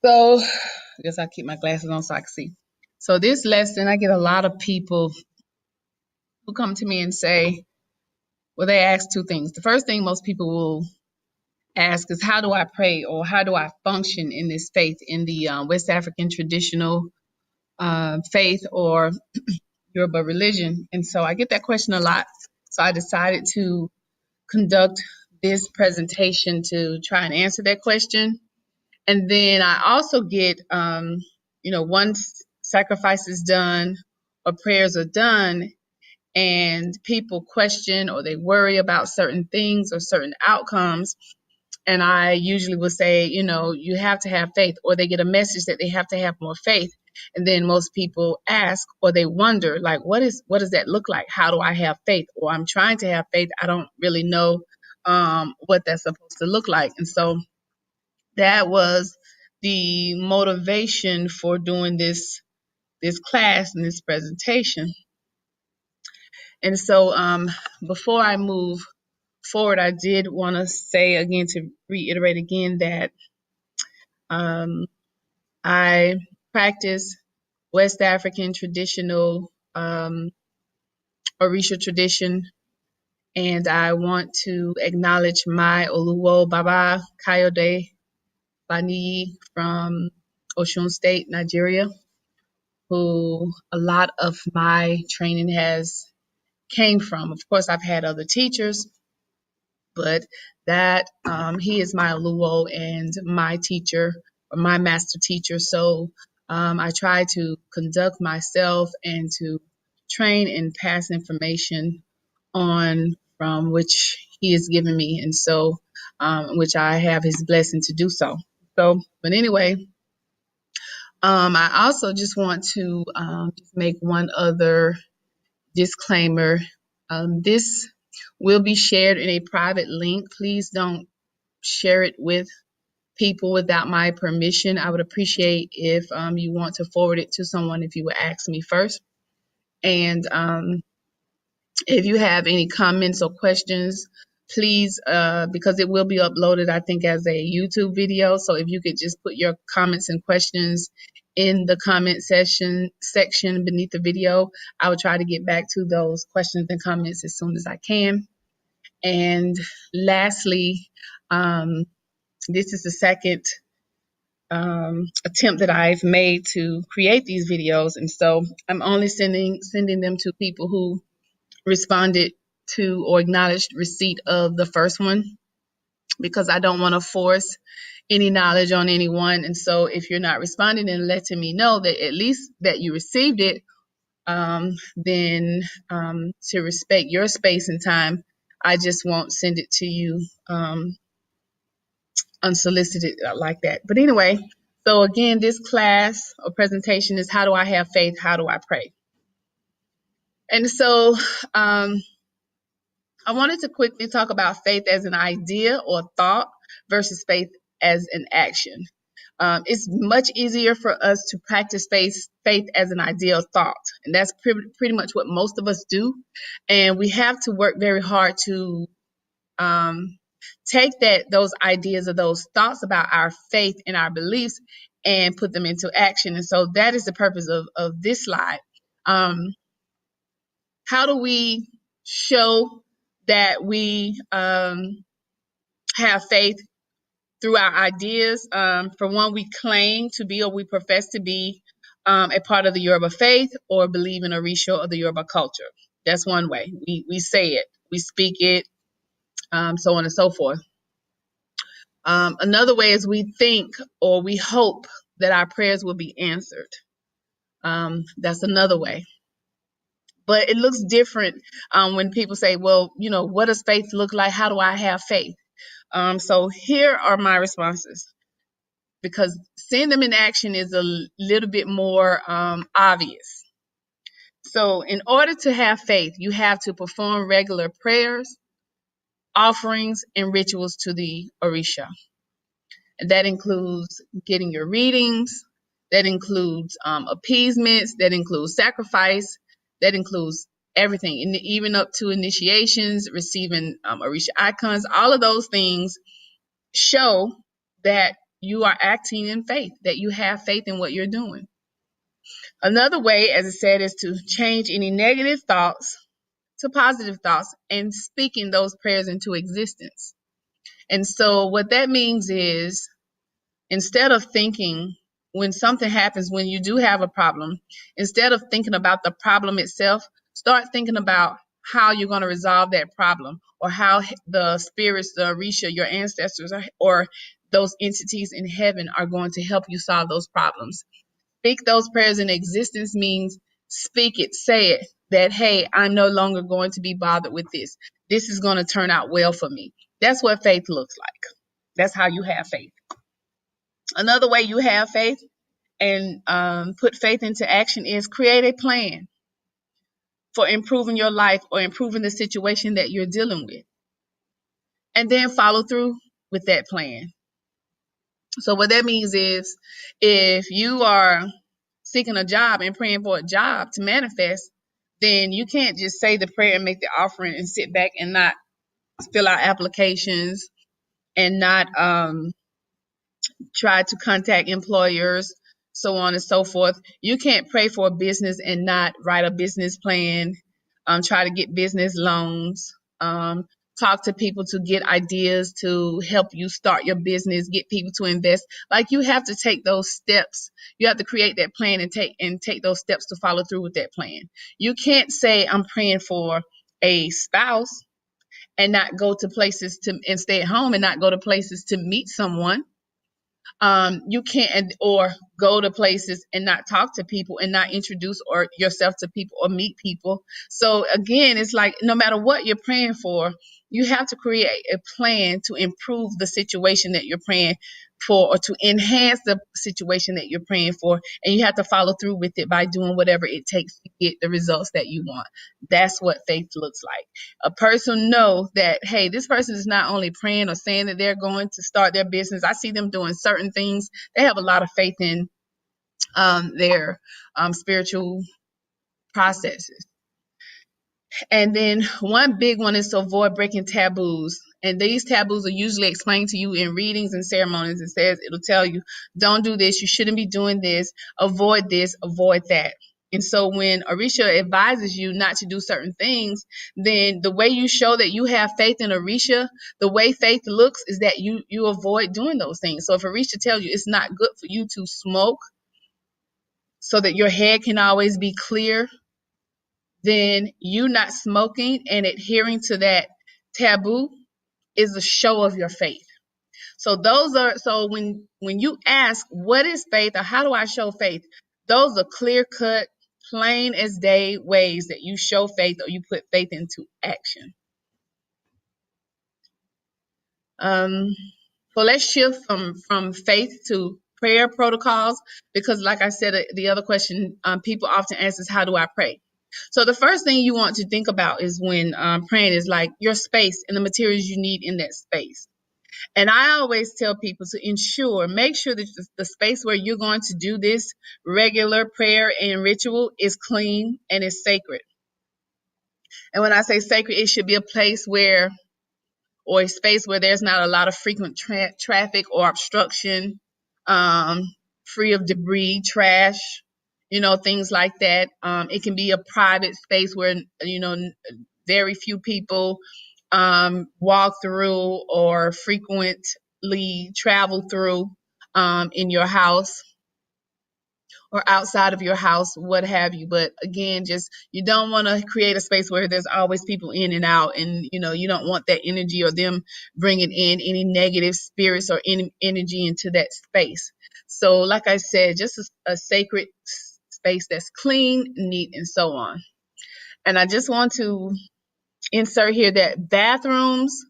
So, I guess I keep my glasses on so I can see. So, this lesson, I get a lot of people who come to me and say, well, they ask two things. The first thing most people will ask is, how do I pray or how do I function in this faith, in the West African traditional faith or Yoruba religion? And so I get that question a lot. So I decided to conduct this presentation to try and answer that question. And then I also get, once sacrifice is done or prayers are done, and people question or they worry about certain things or certain outcomes. And I usually will say, you have to have faith, or they get a message that they have to have more faith. And then most people ask or they wonder, like, what does that look like? How do I have faith? Or I'm trying to have faith. I don't really know what that's supposed to look like. And so that was the motivation for doing this class and this presentation. And so before I move forward, I did want to say again, to reiterate again, that um, I practice West African traditional Orisha tradition, and I want to acknowledge my Oluwo Baba Kayode Bani from Osun State, Nigeria, who a lot of my training has came from. Of course, I've had other teachers, but that he is my Oluwo and my teacher, or my master teacher. So I try to conduct myself and to train and pass information on from which he has given me, and so which I have his blessing to do so. So, but anyway, I also just want to just make one other disclaimer. This will be shared in a private link. Please don't share it with people without my permission. I would appreciate if you want to forward it to someone, if you would ask me first. And if you have any comments or questions, please, because it will be uploaded, I think, as a YouTube video. So if you could just put your comments and questions in the comment section beneath the video, I will try to get back to those questions and comments as soon as I can. And lastly, this is the second attempt that I've made to create these videos, and so I'm only sending them to people who responded to or acknowledged receipt of the first one, because I don't want to force any knowledge on anyone. And so if you're not responding and letting me know that at least that you received it, then to respect your space and time, I just won't send it to you unsolicited like that. But anyway, so again, this class or presentation is, how do I have faith? How do I pray? And so I wanted to quickly talk about faith as an idea or thought versus faith as an action. It's much easier for us to practice faith as an idea or thought, and that's pretty much what most of us do. And we have to work very hard to take those ideas or those thoughts about our faith and our beliefs and put them into action. And so that is the purpose of this slide. How do we show that we have faith? Through our ideas. For one, we claim to be, or we profess to be, a part of the Yoruba faith or believe in Orisha or the Yoruba culture. That's one way. We say it, we speak it, so on and so forth. Another way is we think or we hope that our prayers will be answered. That's another way. But it looks different when people say, well, what does faith look like? How do I have faith? So here are my responses, because seeing them in action is a little bit more obvious. So in order to have faith, you have to perform regular prayers, offerings, and rituals to the Orisha. And that includes getting your readings, that includes appeasements, that includes sacrifice, that includes everything, and even up to initiations, receiving Orisha icons. All of those things show that you are acting in faith, that you have faith in what you're doing. Another way, as I said, is to change any negative thoughts to positive thoughts and speaking those prayers into existence. And so what that means is, instead of thinking, when something happens, when you do have a problem, instead of thinking about the problem itself, start thinking about how you're going to resolve that problem, or how the spirits, the Orisha, your ancestors, or those entities in heaven are going to help you solve those problems. Speak those prayers in existence means speak it, say it, that, hey, I'm no longer going to be bothered with this. This is going to turn out well for me. That's what faith looks like. That's how you have faith. Another way you have faith and put faith into action is create a plan for improving your life or improving the situation that you're dealing with, and then follow through with that plan. So what that means is, if you are seeking a job and praying for a job to manifest, then you can't just say the prayer and make the offering and sit back and not fill out applications and not try to contact employers, so on and so forth. You can't pray for a business and not write a business plan, try to get business loans, talk to people to get ideas to help you start your business, get people to invest. Like, you have to take those steps. You have to create that plan and take those steps to follow through with that plan. You can't say, I'm praying for a spouse, and not go to places and stay at home and not go to places to meet someone. You can't, or go to places and not talk to people and not introduce or yourself to people or meet people. So again, it's like, no matter what you're praying for, you have to create a plan to improve the situation that you're praying for, or to enhance the situation that you're praying for, and you have to follow through with it by doing whatever it takes to get the results that you want. That's what faith looks like. A person know that, hey, this person is not only praying or saying that they're going to start their business. I see them doing certain things. They have a lot of faith in their spiritual processes. And then one big one is to avoid breaking taboos. And these taboos are usually explained to you in readings and ceremonies. It'll tell you, don't do this, you shouldn't be doing this, avoid that. And so when Orisha advises you not to do certain things, then the way you show that you have faith in Orisha, the way faith looks is that you avoid doing those things. So if Orisha tells you it's not good for you to smoke so that your head can always be clear, then you not smoking and adhering to that taboo is a show of your faith. So when you ask, what is faith, or how do I show faith? Those are clear cut, plain as day ways that you show faith, or you put faith into action. So let's shift from faith to prayer protocols, because like I said, the other question people often ask is, how do I pray? So the first thing you want to think about is, when praying, is like your space and the materials you need in that space. And I always tell people to make sure that the space where you're going to do this regular prayer and ritual is clean and is sacred. And when I say sacred, it should be a place or a space where there's not a lot of frequent traffic or obstruction, free of debris, trash, things like that. It can be a private space where, very few people walk through or frequently travel through in your house or outside of your house, what have you. But again, just, you don't want to create a space where there's always people in and out, and you don't want that energy or them bringing in any negative spirits or any energy into that space. So like I said, just a sacred space that's clean, neat, and so on. And I just want to insert here that bathrooms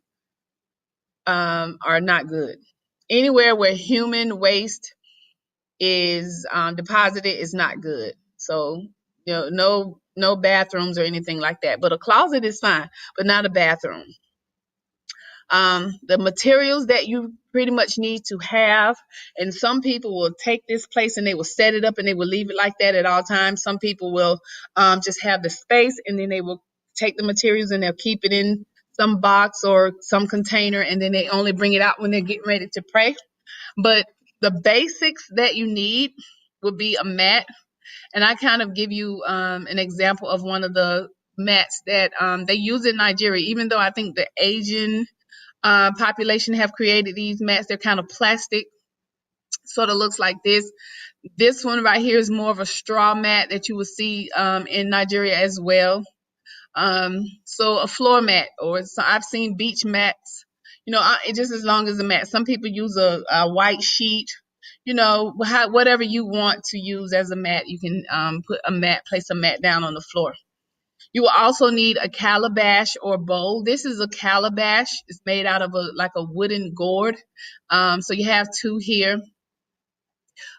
are not good. Anywhere where human waste is deposited is not good. So, no bathrooms or anything like that. But a closet is fine, but not a bathroom. The materials that you pretty much need to have, and some people will take this place and they will set it up and they will leave it like that at all times. Some people will just have the space, and then they will take the materials and they'll keep it in some box or some container, and then they only bring it out when they're getting ready to pray. But The basics that you need would be a mat. And I kind of give you an example of one of the mats that they use in Nigeria. Even though I think the Asian population have created these mats, they're kind of plastic, sort of looks like this. This one right here is more of a straw mat that you will see in Nigeria as well. So a floor mat, or so I've seen beach mats. It just as long as a mat. Some people use a white sheet. Whatever you want to use as a mat, you can place a mat down on the floor. You will also need a calabash or bowl. This is a calabash. It's made out of like a wooden gourd. So you have two here.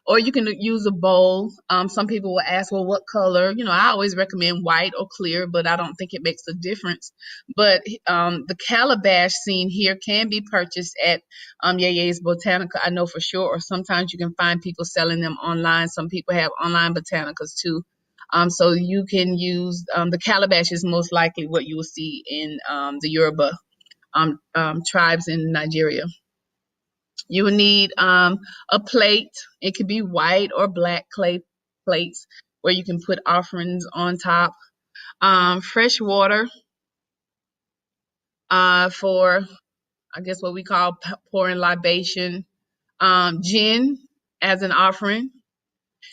Or you can use a bowl. Some people will ask, well, what color? I always recommend white or clear, but I don't think it makes a difference. But the calabash seen here can be purchased at Yeye's Botanica, I know for sure, or sometimes you can find people selling them online. Some people have online botanicas too. So you can use the calabash is most likely what you will see in the Yoruba tribes in Nigeria. You will need a plate. It could be white or black clay plates where you can put offerings on top. Fresh water for, I guess, what we call pouring libation. Gin as an offering.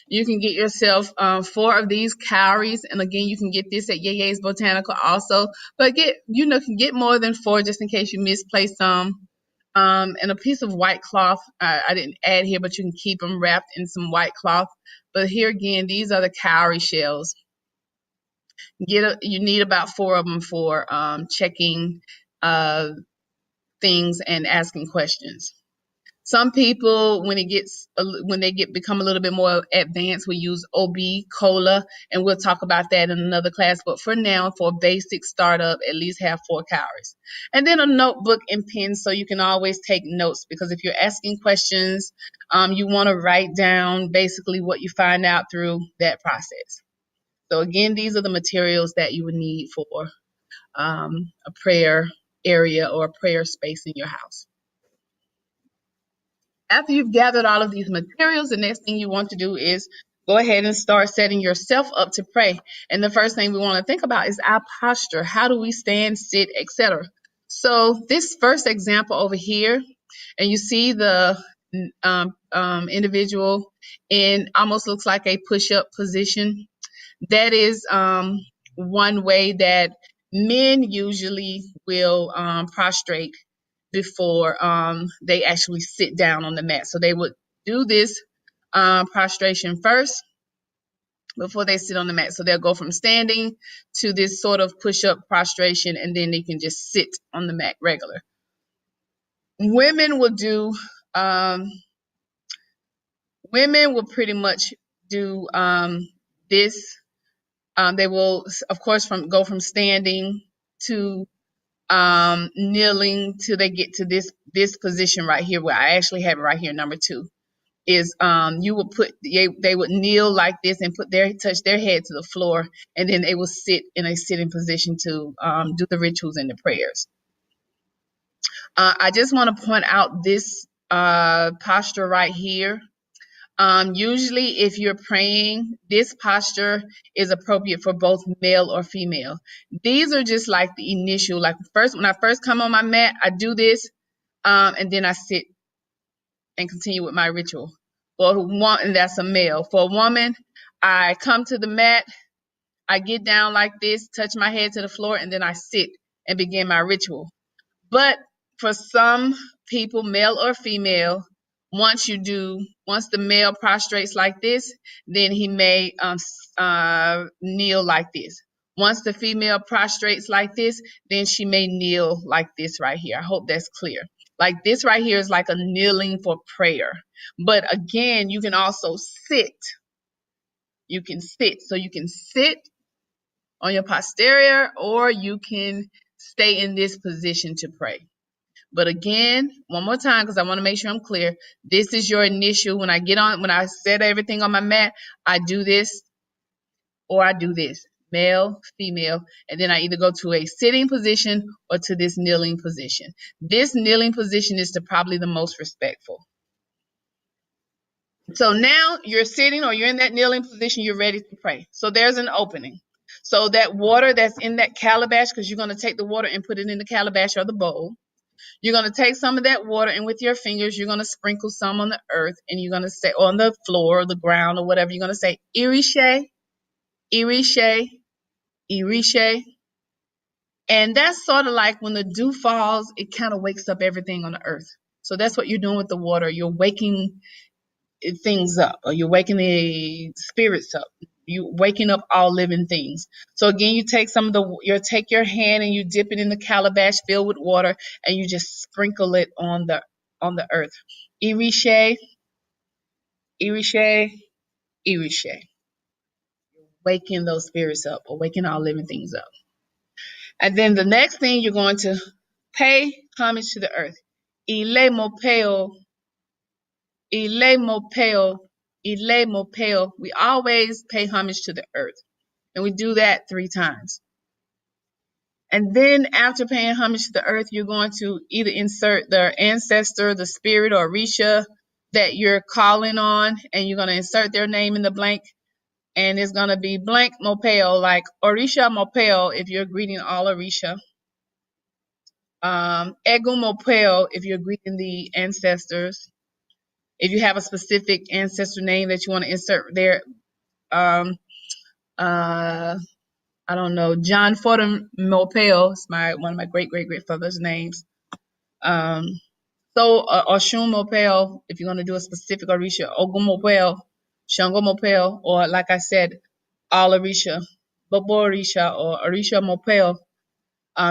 You can get yourself 4 of these cowries, and again, you can get this at Yeye's Botanica also. But can get more than 4 just in case you misplace some. And a piece of white cloth. I didn't add here, but you can keep them wrapped in some white cloth. But here again, these are the cowrie shells. You need about 4 of them for checking things and asking questions. Some people, when they become a little bit more advanced, we use OB cola, and we'll talk about that in another class. But for now, for basic startup, at least have 4 calories, and then a notebook and pen so you can always take notes. Because if you're asking questions, you want to write down basically what you find out through that process. So again, these are the materials that you would need for a prayer area or a prayer space in your house. After you've gathered all of these materials, the next thing you want to do is go ahead and start setting yourself up to pray. And the first thing we want to think about is our posture. How do we stand, sit, etc.? So this first example over here, and you see the individual in almost looks like a push-up position. That is one way that men usually will prostrate before they actually sit down on the mat. So they would do this prostration first before they sit on the mat. So they'll go from standing to this sort of push-up prostration, and then they can just sit on the mat regular. Women will pretty much do this. They will, of course, go from standing to kneeling till they get to this position right here, where I actually have it right here, number 2, is you would they would kneel like this and touch their head to the floor, and then they will sit in a sitting position to do the rituals and the prayers. I just want to point out this posture right here. Usually if you're praying, this posture is appropriate for both male or female. These are just like the initial, like when I first come on my mat, I do this, and then I sit and continue with my ritual. And that's a male. For a woman, I come to the mat, I get down like this, touch my head to the floor, and then I sit and begin my ritual. But for some people, male or female, once the male prostrates like this, then he may kneel like this. Once the female prostrates like this, then she may kneel like this right here. I hope that's clear. Like this right here is like a kneeling for prayer. But again, you can also sit. You can sit. So you can sit on your posterior, or you can stay in this position to pray. But again, one more time, because I want to make sure I'm clear. This is your initial. When I set everything on my mat, I do this or I do this. Male, female, and then I either go to a sitting position or to this kneeling position. This kneeling position is probably the most respectful. So now you're sitting or you're in that kneeling position, you're ready to pray. So there's an opening. So that water that's in that calabash, because you're going to take the water and put it in the calabash or the bowl. You're going to take some of that water and with your fingers, you're going to sprinkle some on the earth and you're going to say on the floor or the ground or whatever. You're going to say, Irishe, Irishe, Irishe. And that's sort of like when the dew falls, it kind of wakes up everything on the earth. So that's what you're doing with the water. You're waking things up, or you're waking the spirits up. You waking up all living things. So again, you take take your hand and you dip it in the calabash filled with water, and you just sprinkle it on the earth. Irishe, Irishe, Irishe. Waking those spirits up, or waking all living things up. And then the next thing you're going to pay homage to the earth. Ile mopeo, ile mopeo, ile mopeo. We always pay homage to the earth. And we do that 3 times. And then after paying homage to the earth, you're going to either insert the ancestor, the spirit, or Orisha that you're calling on, and you're going to insert their name in the blank. And it's going to be blank mopeo, like Orisha mopeo if you're greeting all Orisha. Egum mopeo if you're greeting the ancestors. If you have a specific ancestor name that you want to insert there, I don't know, John Fordham Mopeo is one of my great grandfather's names. Oshun Mopeo, if you're going to do a specific Orisha, Ogun Mopeo, Shango Mopeo, or like I said, all Orisha, Bobo Orisha, or Orisha Mopeo.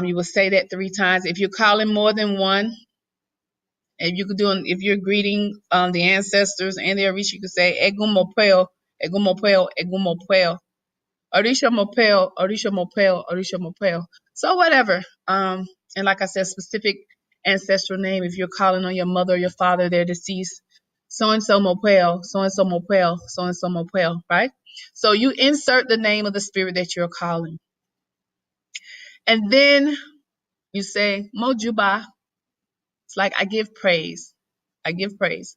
You will say that 3 times. If you're calling more than one, if you're greeting the ancestors and the Orisha, you could say Egum Mopeo, Egum Mopeo, Egum Mopeo. Orisha Mopel, Orisha Mopel, Orisha Mopel. So whatever. And like I said, specific ancestral name. If you're calling on your mother or your father, they're deceased. So and so Mopel, so and so Mopel, so and so Mopel, right? So you insert the name of the spirit that you're calling. And then you say, Mojuba. It's like I give praise. I give praise.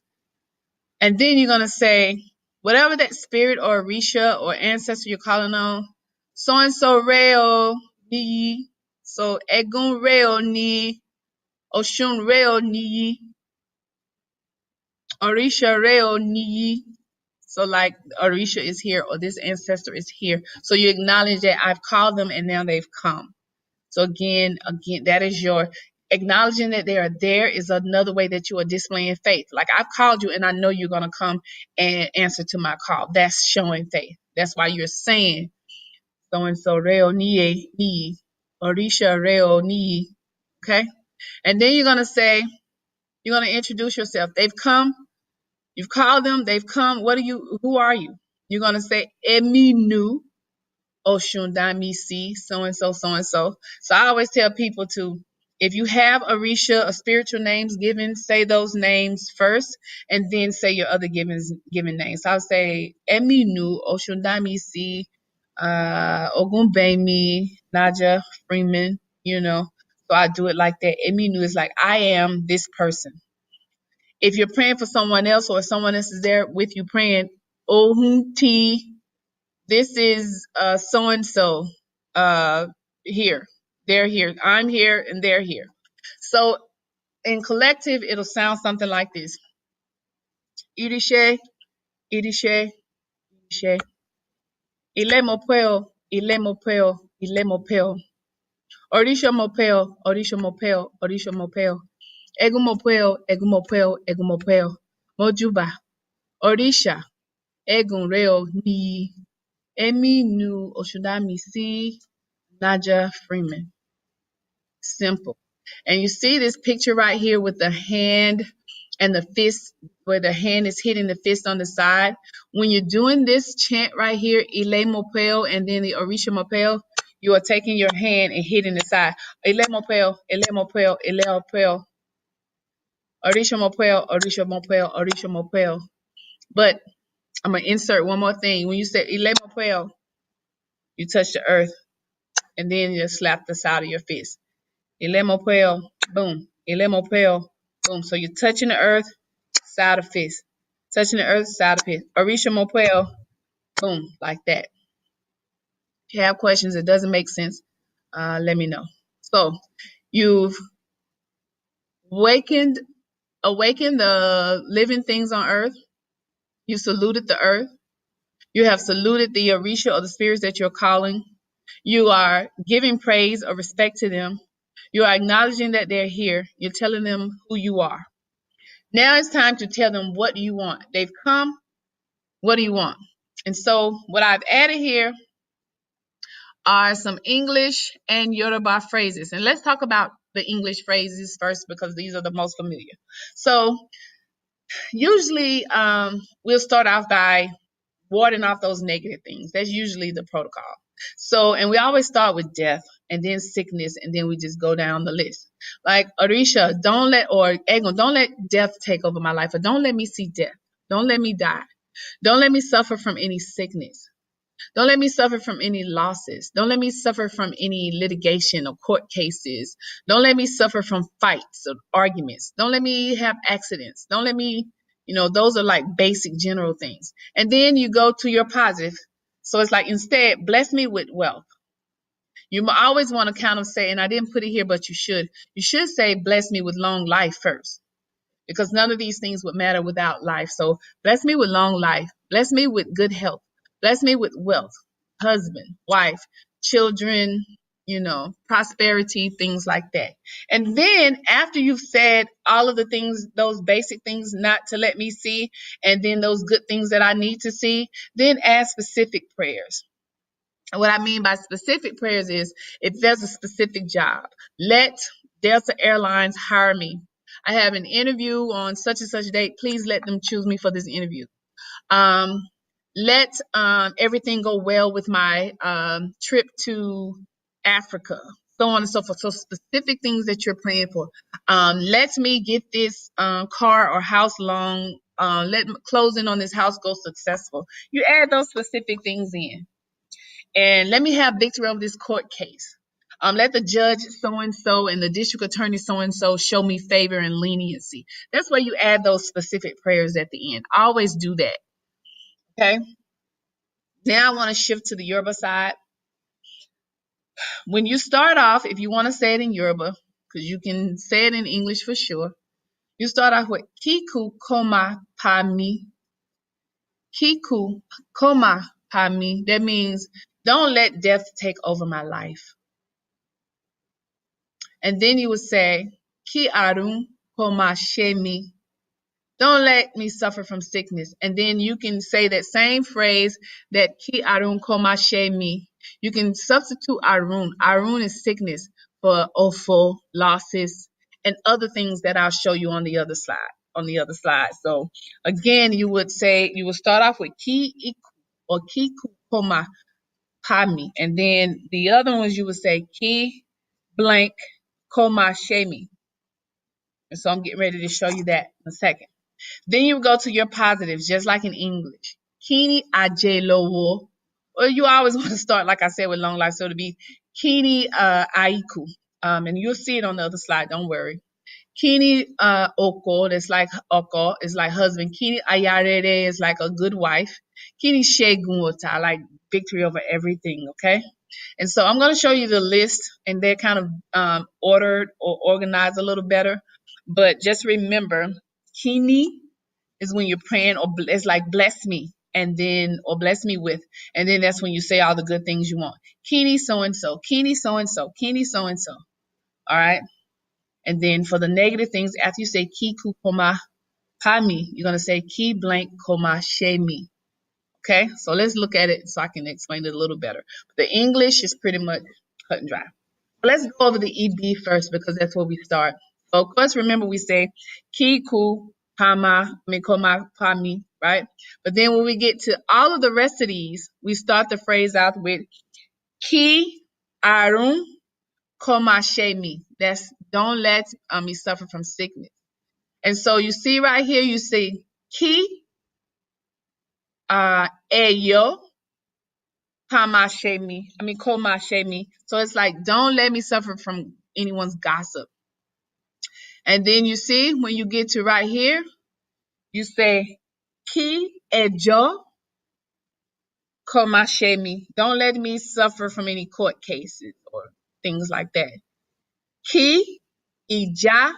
And then you're going to say, whatever that spirit or Orisha or ancestor you're calling on, so and so reo ni, so Egun reo ni, Oshun reo ni, Orisha reo ni. So like Orisha is here or this ancestor is here. So you acknowledge that I've called them and now they've come. So again, that is your acknowledging that they are there is another way that you are displaying faith. Like I've called you and I know you're going to come and answer to my call. That's showing faith. That's why you're saying so and so reo ni, Orisha reo ni. Okay. And then you're going to introduce yourself. They've come. You've called them. They've come. Who are you? You're going to say Eminu. Oshundamisi, so and so, so and so. So I always tell people if you have Orisha or spiritual names given, say those names first, and then say your other given names. So I'll say Eminu, Oshundamisi, Ogunbemi, Naja Freeman. So I do it like that. Eminu is like I am this person. If you're praying for someone else or someone else is there with you praying, Ohunti. This is so and so here. They're here. I'm here and they're here. So in collective, it'll sound something like this. Irishe, Irishe, Irishe. Ile mopeo, Ile mopeo, Ile mopeo. Orisha mopeo, Orisha mopeo, Orisha mopeo. Egu mopeo, Egu mopeo, Egu mopeo. Mojuba. Orisha. Egun reo ni. Emi nu Oshundami si. Naja Freeman. Simple. And you see this picture right here with the hand and the fist, where the hand is hitting the fist on the side. When you're doing this chant right here, Ile Mopel, and then the Orisha Mopel, you are taking your hand and hitting the side. Ile Mopel, Ile Mopel, Ile Mopel, Orisha Mopel, Orisha Mopel, Orisha Mopel. But I'm going to insert one more thing. When you say Ile Mopel, you touch the earth, and then you slap the side of your fist. Ile Mopel, boom. Ile Mopel, boom. So you're touching the earth, side of fist. touching the earth side of it. Orisha Mopel, boom, like that. If you have questions, it doesn't make sense, let me know. So you've awakened the living things on earth. You saluted the earth. You have saluted the Orisha or the spirits that you're calling. You are giving praise or respect to them. You are acknowledging that they're here. You're telling them who you are. Now it's time to tell them what you want. They've come. What do you want? And so what I've added here are some English and Yoruba phrases. And let's talk about the English phrases first because these are the most familiar. So usually we'll start off by warding off those negative things. That's usually the protocol. So, and we always start with death and then sickness, and then we just go down the list. Like Orisha, or Egon, don't let death take over my life, or don't let me see death. Don't let me die. Don't let me suffer from any sickness. Don't let me suffer from any losses. Don't let me suffer from any litigation or court cases. Don't let me suffer from fights or arguments. Don't let me have accidents. Don't let me, those are like basic general things. And then you go to your positive. So it's like, instead, bless me with wealth. You always want to kind of say, and I didn't put it here, but you should say, bless me with long life first, because none of these things would matter without life. So bless me with long life. Bless me with good health. Bless me with wealth, husband, wife, children, prosperity, things like that. And then after you've said all of the things, those basic things not to let me see, and then those good things that I need to see, then add specific prayers. And what I mean by specific prayers is, if there's a specific job, let Delta Airlines hire me. I have an interview on such and such date. Please let them choose me for this interview. Let everything go well with my trip to Africa, so on and so forth. So specific things that you're praying for. Let me get this car or house loan. Let closing on this house go successful. You add those specific things in. And let me have victory over this court case. Let the judge so-and-so and the district attorney so-and-so show me favor and leniency. That's where you add those specific prayers at the end. Always do that. Okay? Now I want to shift to the Yoruba side. When you start off, if you want to say it in Yoruba, because you can say it in English for sure, you start off with Kiku Koma Pami. Kiku Koma Pami. That means, don't let death take over my life. And then you would say, Ki arun koma shemi. Don't let me suffer from sickness. And then you can say that same phrase, that Ki arun koma shemi. You can substitute arun. Arun is sickness, for ofo, losses, and other things that I'll show you on the other slide. So again, you would start off with Ki iku or Ki koma pami. And then the other ones you would say Ki blank Koma Shemi. And so I'm getting ready to show you that in a second. Then you go to your positives, just like in English. Kini Ajelowo. Or you always want to start, like I said, with long life. So it'll be Kini Aiku. And you'll see it on the other slide, don't worry. Kini Oko, that's like Oko, is like husband. Kini Ayarere is like a good wife. Kini Shegunota, like victory over everything, okay? And so I'm going to show you the list, and they're kind of ordered or organized a little better. But just remember, Kini is when you're praying, or it's like bless me, and then, or bless me with, and then that's when you say all the good things you want. Kini so-and-so, Kini so-and-so, Kini so-and-so. All right. And then for the negative things, after you say ki ku koma pami, you're going to say ki blank koma shemi. Okay, so let's look at it so I can explain it a little better. The English is pretty much cut and dry. Let's go over the EB first, because that's where we start. So of course, remember we say ki ku pama koma pami, right? But then when we get to all of the rest of these, we start the phrase out with ki arun koma shemi. That's don't let me suffer from sickness. And so you see right here, you say ki eyo koma shemi. So it's like, don't let me suffer from anyone's gossip. And then you see, when you get to right here, you say Ki ejo komashemi. Don't let me suffer from any court cases or things like that. Ki ija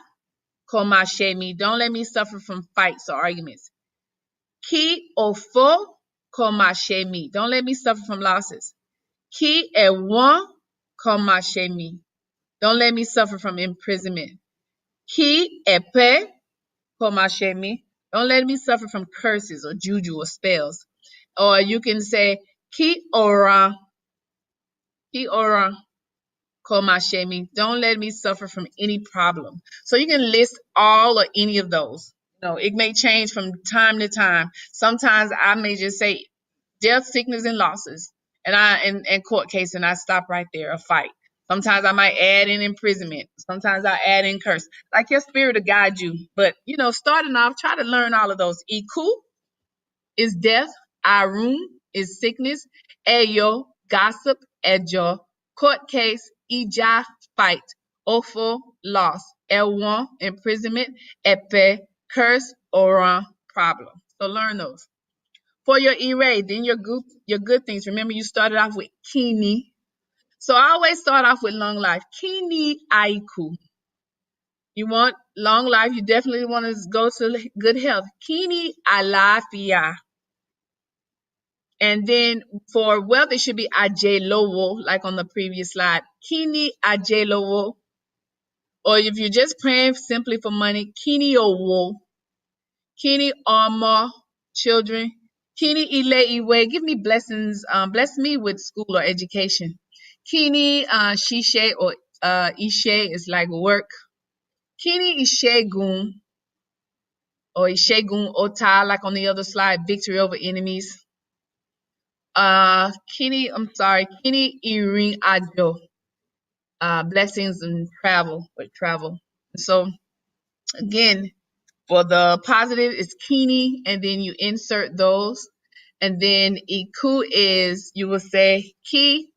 komashemi. Don't let me suffer from fights or arguments. Ki ofo komashemi. Don't let me suffer from losses. Ki ewon komashemi. Don't let me suffer from imprisonment. Ki epe komashemi. Don't let me suffer from curses or juju or spells. Or you can say ki ora komashemi. Don't let me suffer from any problem. So you can list all or any of those. It may change from time to time. Sometimes I may just say death, sickness, and losses, and court case, and I stop right there, a fight. Sometimes I might add in imprisonment. Sometimes I add in curse. Like your spirit will guide you. But starting off, try to learn all of those. Iku is death. Arun is sickness. Eyo, gossip. Ejo, court case. Ija, fight. Ofo, loss. Elwon, imprisonment. Epe, curse. Oran, problem. So learn those. For your ire, then your good things. Remember, you started off with kini. So I always start off with long life. Kini aiku. You want long life, you definitely want to go to good health. Kini alafia. And then for wealth, it should be ajelowo, like on the previous slide. Kini ajelowo. Or if you're just praying simply for money, kini owo. Kini omo, children. Kini ile iwe. Give me blessings. Bless me with school or education. Kini shishe or ishe is like work. Kini ishegun or ishegun ota, like on the other slide, victory over enemies. Kini irin ajo, blessings and travel. So again, for the positive, it's kini, and then you insert those. And then iku is, you will say ki,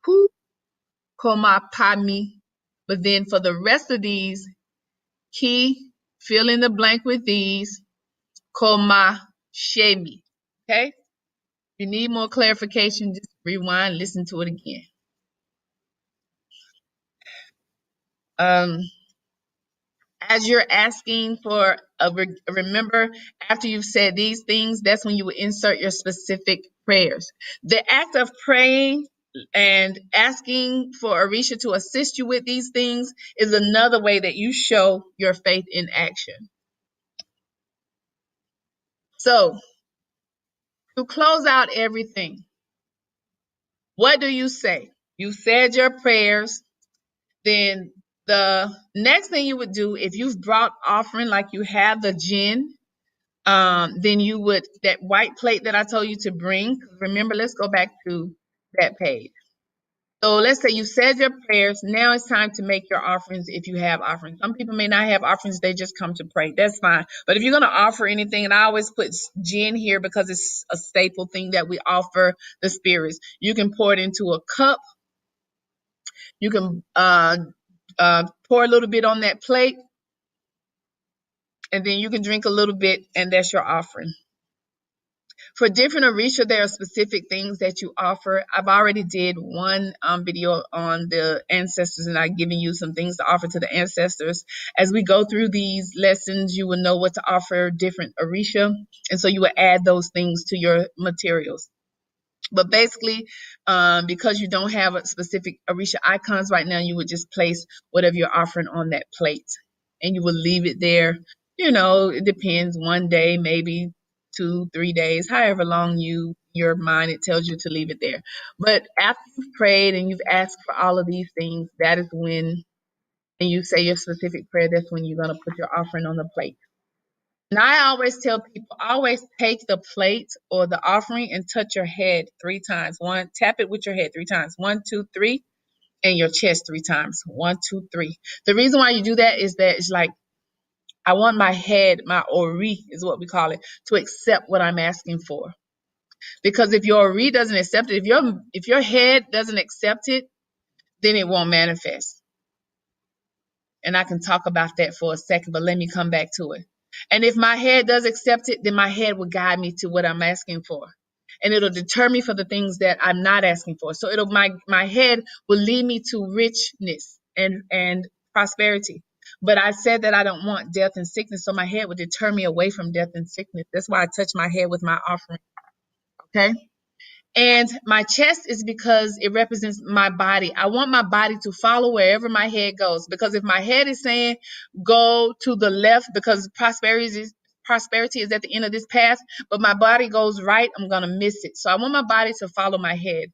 ku, koma, pami. But then for the rest of these, ki, fill in the blank with these, koma, shemi. Okay? If you need more clarification, just rewind, listen to it again. As you're asking for remember, after you've said these things, that's when you would insert your specific prayers. The act of praying and asking for Orisha to assist you with these things is another way that you show your faith in action. So, to close out everything, what do you say? You said your prayers. Then the next thing you would do, if you've brought offering, like you have the jinn, then you would, that white plate that I told you to bring, remember, let's go back to that page. So let's say you said your prayers. Now it's time to make your offerings if you have offerings. Some people may not have offerings. They just come to pray. That's fine. But if you're going to offer anything, and I always put gin here because it's a staple thing that we offer the spirits. You can pour it into a cup. You can pour a little bit on that plate. And then you can drink a little bit, and that's your offering. For different Orisha, there are specific things that you offer. I've already did one video on the ancestors, and I've given you some things to offer to the ancestors. As we go through these lessons, you will know what to offer different Orisha, and so you will add those things to your materials. But basically, because you don't have a specific Orisha icons right now, you would just place whatever you're offering on that plate, and you will leave it there. It depends, one day, maybe 2-3 days, however long your mind, it tells you to leave it there. But after you've prayed and you've asked for all of these things, that is when, and you say your specific prayer, that's when you're going to put your offering on the plate. And I always tell people, always take the plate or the offering and touch your head 3 times. Tap it with your head 3 times. 1, 2, 3, and your chest 3 times. 1, 2, 3. The reason why you do that is that it's like, I want my head, my ori is what we call it, to accept what I'm asking for. Because if your ori doesn't accept it, if your head doesn't accept it, then it won't manifest. And I can talk about that for a second, but let me come back to it. And if my head does accept it, then my head will guide me to what I'm asking for. And it'll deter me for the things that I'm not asking for. So my head will lead me to richness and prosperity. But I said that I don't want death and sickness, so my head would deter me away from death and sickness. That's why I touch my head with my offering. Okay. And my chest is because it represents my body. I want my body to follow wherever my head goes. Because if my head is saying go to the left because prosperity is at the end of this path, but my body goes right, I'm gonna miss it. So I want my body to follow my head.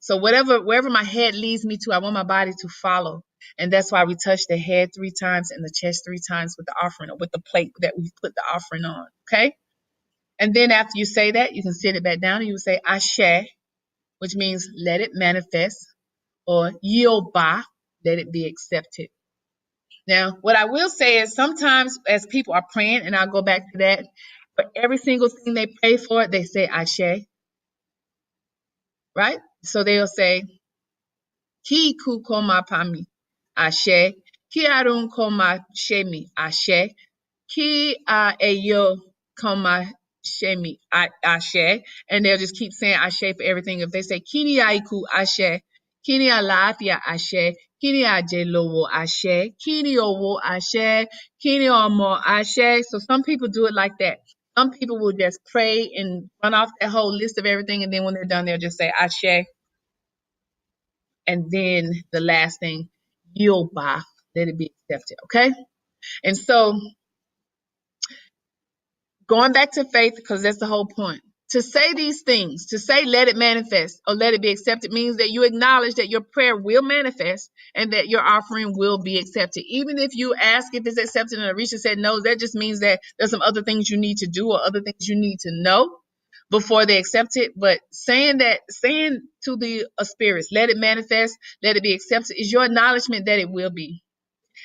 So wherever my head leads me to, I want my body to follow. And that's why we touch the head 3 times and the chest 3 times with the offering or with the plate that we put the offering on. Okay. And then after you say that, you can sit it back down and you will say Ashe, which means let it manifest, or Yoba, let it be accepted. Now, what I will say is sometimes as people are praying, and I'll go back to that, for every single thing they pray for, they say Ashe, right? So they'll say, Ki ku koma pami, Ashe, Ki arun koma shemi, Ashe, Ki ayo koma shemi, Ashe, and they'll just keep saying Ashe for everything. If they say Kini aiku Ashe, Kini alafia Ashe, Kini ajelowo Ashe, Kini owo Ashe, Kini omo Ashe. So some people do it like that. Some people will just pray and run off that whole list of everything, and then when they're done, they'll just say Ashe. And then the last thing, Yoba, let it be accepted. Okay? And so going back to faith, because that's the whole point. To say these things, to say let it manifest or let it be accepted, means that you acknowledge that your prayer will manifest and that your offering will be accepted. Even if you ask if it's accepted and Arisha said no, that just means that there's some other things you need to do or other things you need to know before they accept it. But saying to the spirits, let it manifest, let it be accepted, is your acknowledgement that it will be.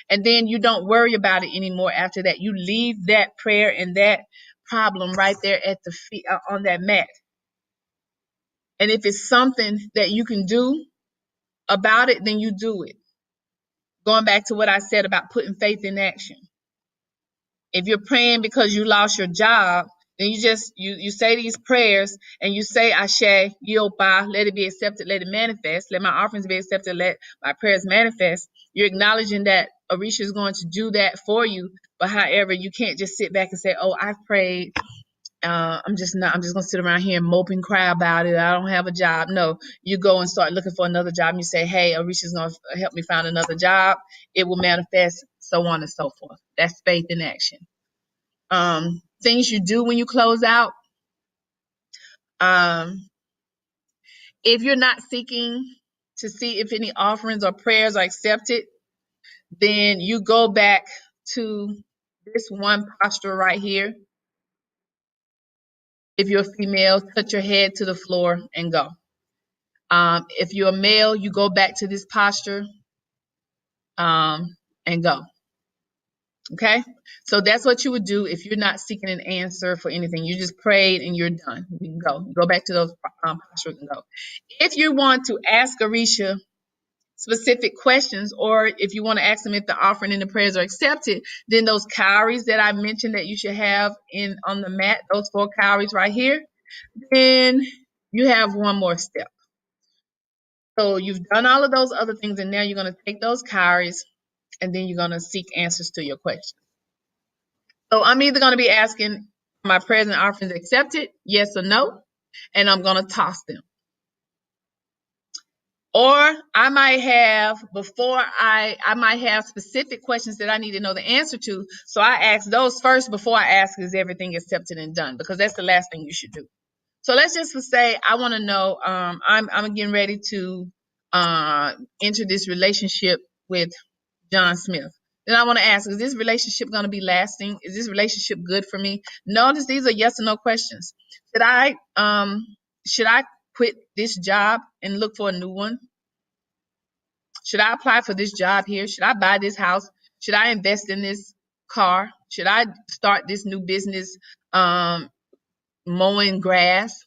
And then you don't worry about it anymore after that. You leave that prayer and that problem right there at the feet on that mat. And if it's something that you can do about it, then you do it. Going back to what I said about putting faith in action. If you're praying because you lost your job, then you say these prayers and you say Ashe, Yopa, let it be accepted, let it manifest, let my offerings be accepted, let my prayers manifest. You're acknowledging that Arisha is going to do that for you. But however, you can't just sit back and say, oh, I've prayed. I'm just gonna sit around here and mope and cry about it. I don't have a job. No, you go and start looking for another job and you say, hey, Arisha's gonna help me find another job. It will manifest, so on and so forth. That's faith in action. Things you do when you close out. If you're not seeking to see if any offerings or prayers are accepted, then you go back to this one posture right here. If you're a female, touch your head to the floor and go. If you're a male, you go back to this posture and go. Okay? So that's what you would do if you're not seeking an answer for anything. You just prayed and you're done. You can go. Go back to those postures and go. If you want to ask Arisha specific questions, or if you want to ask them if the offering and the prayers are accepted, then those calories that I mentioned that you should have on the mat, those 4 calories right here, then you have one more step. So you've done all of those other things, and now you're going to take those calories, and then you're going to seek answers to your questions. So I'm either going to be asking, my prayers and offerings accepted, yes or no, and I'm going to toss them. Or I might have specific questions that I need to know the answer to. So I ask those first before I ask, is everything accepted and done? Because that's the last thing you should do. So let's just say I want to know, I'm getting ready to enter this relationship with John Smith. Then I want to ask, is this relationship going to be lasting? Is this relationship good for me? Notice these are yes or no questions. Should I quit this job and look for a new one? Should I apply for this job here? Should I buy this house? Should I invest in this car? Should I start this new business mowing grass?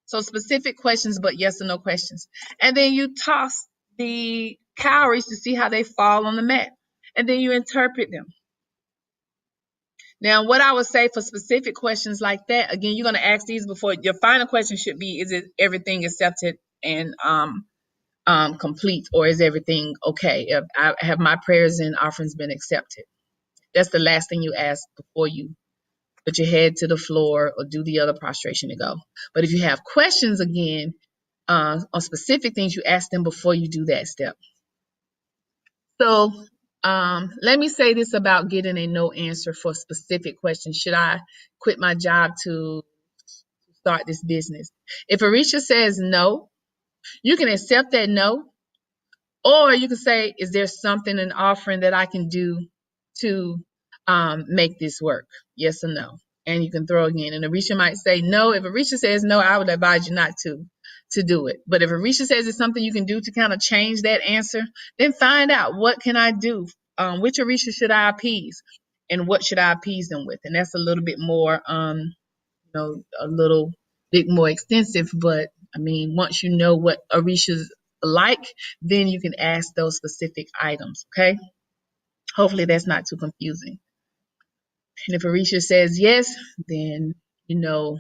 So specific questions, but yes or no questions. And then you toss the calories to see how they fall on the mat. And then you interpret them. Now, what I would say for specific questions like that, again, you're going to ask these before your final question should be, is it everything accepted and complete, or is everything okay? Have my prayers and offerings been accepted? That's the last thing you ask before you put your head to the floor or do the other prostration to go. But if you have questions again on specific things, you ask them before you do that step. So let me say this about getting a no answer for specific questions. Should I quit my job to start this business? If Arisha says no, you can accept that no, or you can say, is there something, an offering that I can do to make this work? Yes or no? And you can throw again. And Arisha might say no. If Arisha says no, I would advise you not to do it. But if Arisha says it's something you can do to kind of change that answer, then find out, what can I do? Which Arisha should I appease? And what should I appease them with? And that's a little bit more, a little bit more extensive. But I mean, once you know what Arisha's like, then you can ask those specific items. Okay. Hopefully that's not too confusing. And if Arisha says yes, then you know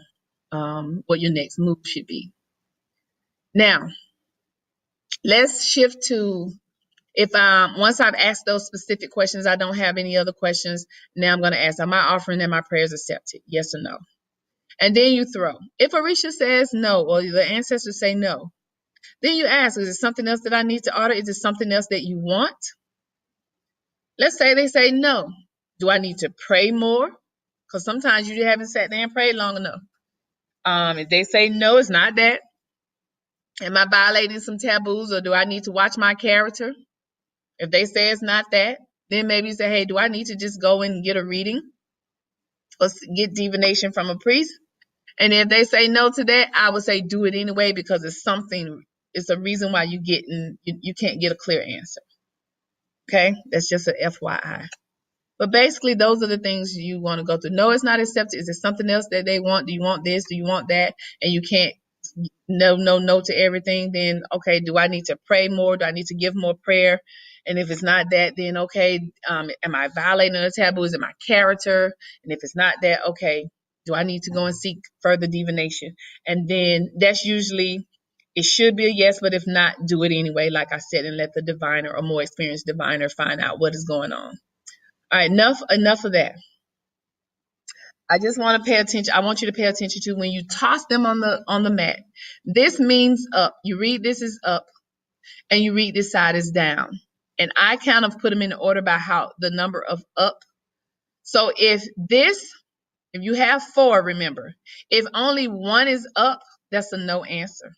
what your next move should be. Now, let's shift to, if once I've asked those specific questions, I don't have any other questions. Now I'm going to ask, are my offering and my prayers accepted? Yes or no? And then you throw. If Arisha says no, or the ancestors say no, then you ask, is it something else that I need to order? Is it something else that you want? Let's say they say no. Do I need to pray more? Because sometimes you haven't sat there and prayed long enough. If they say no, it's not that. Am I violating some taboos, or do I need to watch my character? If they say it's not that, then maybe you say, hey, do I need to just go and get a reading or get divination from a priest? And if they say no to that, I would say do it anyway, because it's a reason why you can't get a clear answer. Okay, that's just an FYI. But basically, those are the things you want to go through. No, it's not accepted. Is there something else that they want? Do you want this? Do you want that? And you can't no to everything. Then, okay, do I need to pray more? Do I need to give more prayer? And if it's not that, then okay, am I violating a taboo? Is it my character? And if it's not that, okay, do I need to go and seek further divination? And then that's usually, it should be a yes, but if not, do it anyway, like I said, and let the diviner or more experienced diviner find out what is going on. All right, enough of that. I just want to pay attention. I want you to pay attention to when you toss them on the mat. This means up. You read this is up, and you read this side is down. And I kind of put them in order by how the number of up. So if you have 4, remember, if only 1 is up, that's a no answer.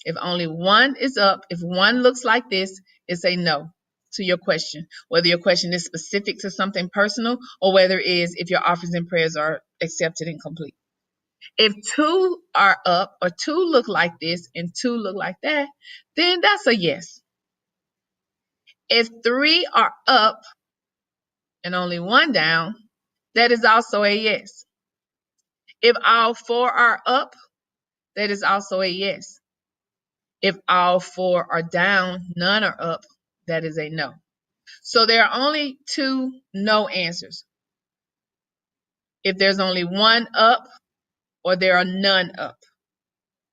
If only 1 is up, if 1 looks like this, it's a no to your question, whether your question is specific to something personal or whether it is if your offerings and prayers are accepted and complete. If 2 are up, or 2 look like this and 2 look like that, then that's a yes. If 3 are up and only 1 down, that is also a yes. If all 4 are up, that is also a yes. If all 4 are down, none are up, that is a no. So there are only 2 no answers. If there's only 1 up, or there are none up.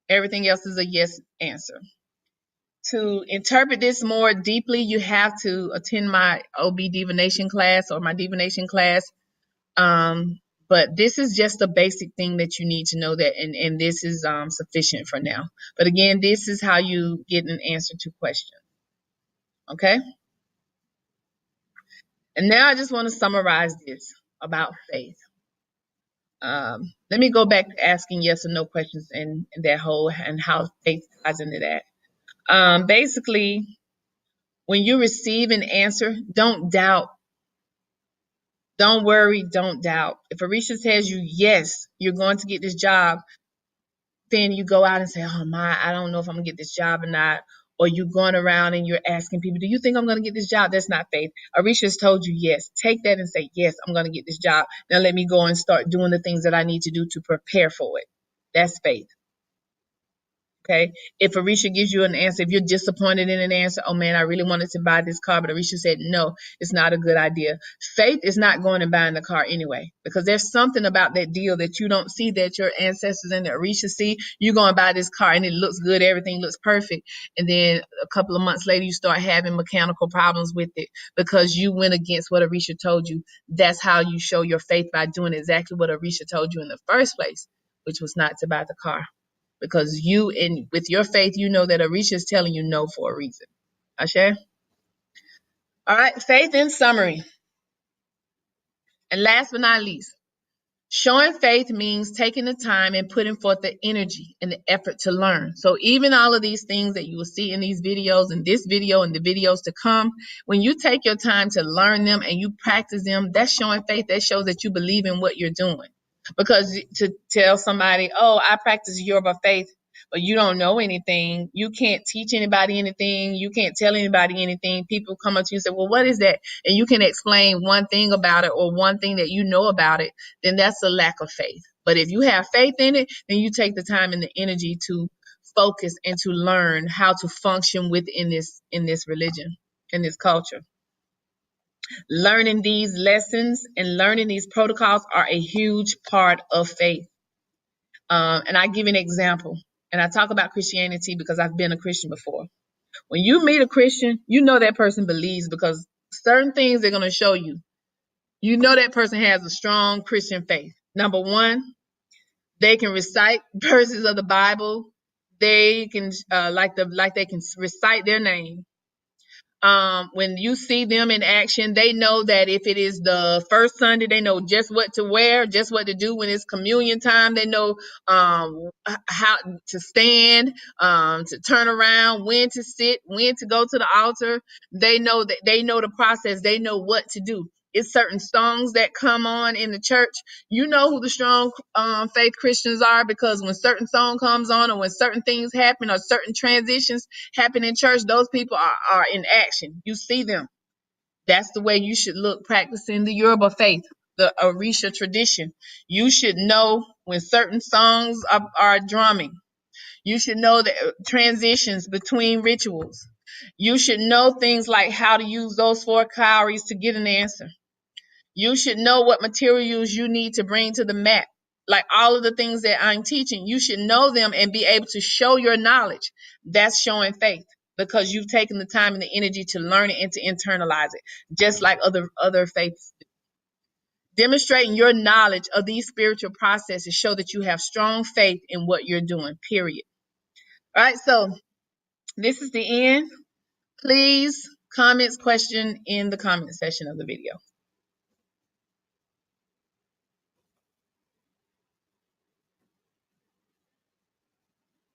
Everything else is a yes answer. To interpret this more deeply, you have to attend my OB divination class or my divination class. But this is just a basic thing that you need to know, that, and this is sufficient for now. But again, this is how you get an answer to questions. Okay? And now I just want to summarize this about faith. Let me go back to asking yes or no questions and that whole, and how faith ties into that. Basically, when you receive an answer, don't doubt. Don't worry, don't doubt. If Arisha tells you, yes, you're going to get this job, then you go out and say, oh my, I don't know if I'm going to get this job or not. Or you're going around and you're asking people, do you think I'm going to get this job? That's not faith. Arisha has told you yes. Take that and say, yes, I'm going to get this job. Now let me go and start doing the things that I need to do to prepare for it. That's faith. Okay. If Arisha gives you an answer, if you're disappointed in an answer, oh man, I really wanted to buy this car, but Arisha said, no, it's not a good idea. Faith is not going and buying the car anyway, because there's something about that deal that you don't see that your ancestors and Arisha see. You're going to buy this car and it looks good. Everything looks perfect. And then a couple of months later, you start having mechanical problems with it because you went against what Arisha told you. That's how you show your faith, by doing exactly what Arisha told you in the first place, which was not to buy the car, because you, and with your faith, you know that Arisha is telling you no for a reason. Ashe? All right, faith in summary. And last but not least, showing faith means taking the time and putting forth the energy and the effort to learn. So even all of these things that you will see in these videos, and this video and the videos to come, when you take your time to learn them and you practice them, that's showing faith. That shows that you believe in what you're doing. Because to tell somebody, oh, I practice Yoruba faith, but you don't know anything, you can't teach anybody anything, you can't tell anybody anything. People come up to you and say, well, what is that? And you can explain one thing about it or one thing that you know about it, then that's a lack of faith. But if you have faith in it, then you take the time and the energy to focus and to learn how to function within this religion, in this culture. Learning these lessons and learning these protocols are a huge part of faith. And I give an example. And I talk about Christianity because I've been a Christian before. When you meet a Christian, you know that person believes, because certain things they're going to show you. You know that person has a strong Christian faith. Number one, they can recite verses of the Bible. They can like they can recite their name. When you see them in action, they know that if it is the first Sunday, they know just what to wear, just what to do when it's communion time. They know how to stand, to turn around, when to sit, when to go to the altar. They know the process. They know what to do. It's certain songs that come on in the church. You know who the strong faith Christians are, because when certain song comes on, or when certain things happen, or certain transitions happen in church, those people are in action. You see them. That's the way you should look practicing the Yoruba faith, the Orisha tradition. You should know when certain songs are drumming. You should know the transitions between rituals. You should know things like how to use those 4 cowries to get an answer. You should know what materials you need to bring to the mat. Like all of the things that I'm teaching, you should know them and be able to show your knowledge. That's showing faith, because you've taken the time and the energy to learn it and to internalize it, just like other faiths. Demonstrating your knowledge of these spiritual processes show that you have strong faith in what you're doing, period. All right, so this is the end. Please, comments, question in the comment section of the video.